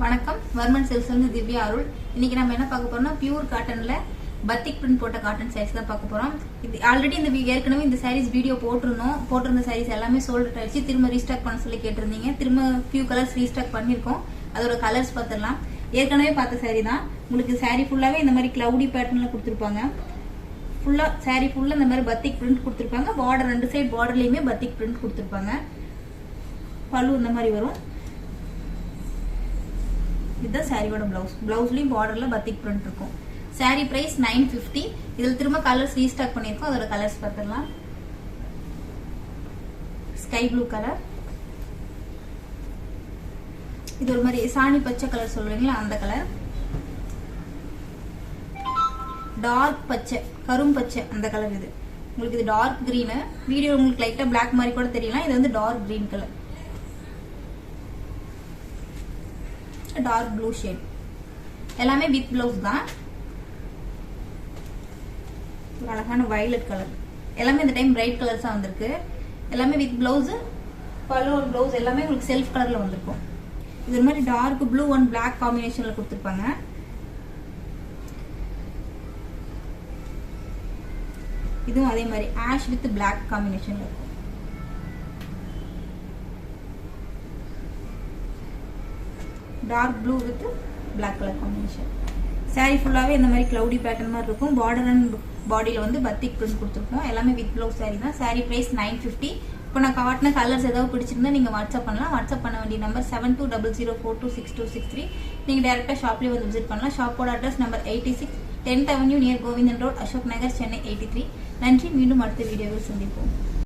வணக்கம் வர்மன் சில்க்ஸ் வந்து திவ்யா அருள். இன்னைக்கு நம்ம என்ன பார்க்க போறோம்னா பியூர் காட்டன்ல பத்திக் பிரிண்ட் போட்ட காட்டன் சாரீஸ் தான் பார்க்க போறோம். இது ஆல்ரெடி ஏற்கனவே இந்த சாரீஸ் வீடியோ போட்டிருந்த சாரீஸ் எல்லாமே சோல்ட் ஆயிடுச்சு. திரும்ப ரீஸ்டாக் பண்ண சொல்லி கேட்டிருந்தீங்க. திரும்ப ஃபியூ கலர்ஸ் ரீஸ்டாக் பண்ணிருக்கோம். அதோட கலர்ஸ் பார்த்துடலாம். ஏற்கனவே பார்த்த சாரீ தான். உங்களுக்கு சாரீ ஃபுல்லாவே இந்த மாதிரி கிளவுடி பேட்டர்ன்ல கொடுத்துருப்பாங்க. ஃபுல்லா சாரீ ஃபுல்லா இந்த மாதிரி பத்திக் பிரிண்ட் கொடுத்துருப்பாங்க. பார்டர் ரெண்டு சைடு பார்டர்லயுமே பத்திக் பிரிண்ட் கொடுத்துருப்பாங்க. பல்லு இந்த மாதிரி வரும். இதுதான் சாரியோட பிளவுஸ். பிளவுஸ்லயும் பார்டர்ல பத்திக் பிரிண்ட் இருக்கும். சாரி பிரைஸ் 950. இதுல திரும்ப கலர்ஸ் ரீஸ்டாக் பண்ணிருக்கோம். அதோட கலர்ஸ் பார்த்துடலாம். ஸ்கை ப்ளூ கலர், இது ஒரு மாதிரி சாணி பச்சை கலர் சொல்றீங்களா அந்த கலர், டார்க் பச்சை கரும் பச்சை அந்த கலர். இது உங்களுக்கு இது டார்க் கிரீன். வீடியோ உங்களுக்கு லைட்டா பிளாக் மாதிரி கூட தெரியலாம். இது வந்து dark green colour, dark blue shade. எல்லாமே வித் பிளவுஸ் தான். ஒரு அழகான வயலட் கலர். எல்லாமே இந்த டைம் பிரைட் கலர்ஸா வந்திருக்கு. எல்லாமே வித் பிளவுஸ், பல்லு பிளவுஸ் எல்லாமே உங்களுக்கு செல்ஃப் கலர்ல வந்திருக்கும். இது ஒரு மாதிரி டார்க் ப்ளூ அண்ட் பிளாக் காம்பினேஷன்ல கொடுத்துருப்பாங்க. இதுவும் அதே மாதிரி ஆஷ் வித் பிளாக் காம்பினேஷன்ல இருக்கும். Dark blue with black colour combination. Sari ஃபுல்லாவே இந்த மாதிரி கிளவுடி பேட்டர்ன் மாதிரி இருக்கும். பார்டர் அண்ட் பாடியில வந்து பத்திக் பிரிண்ட் கொடுத்துருக்கோம். எல்லாமே வித் பிளவுஸ் சாரி தான். சாரி பிரைஸ் 950. இப்போ நான் காட்டின கலர்ஸ் ஏதாவது பிடிச்சிருந்தா நீங்க வாட்ஸ்அப் பண்ணலாம். வாட்ஸ்அப் பண்ண வேண்டிய நம்பர் 7200426263. நீங்க டைரக்டா ஷாப்லயே வந்து விசிட் பண்ணலாம். ஷாப்போட address number 86 10th Avenue near Govindan road, Ashok Nagar, Chennai 83. நன்றி. மீண்டும் அடுத்த வீடியோவில் சந்திப்போம்.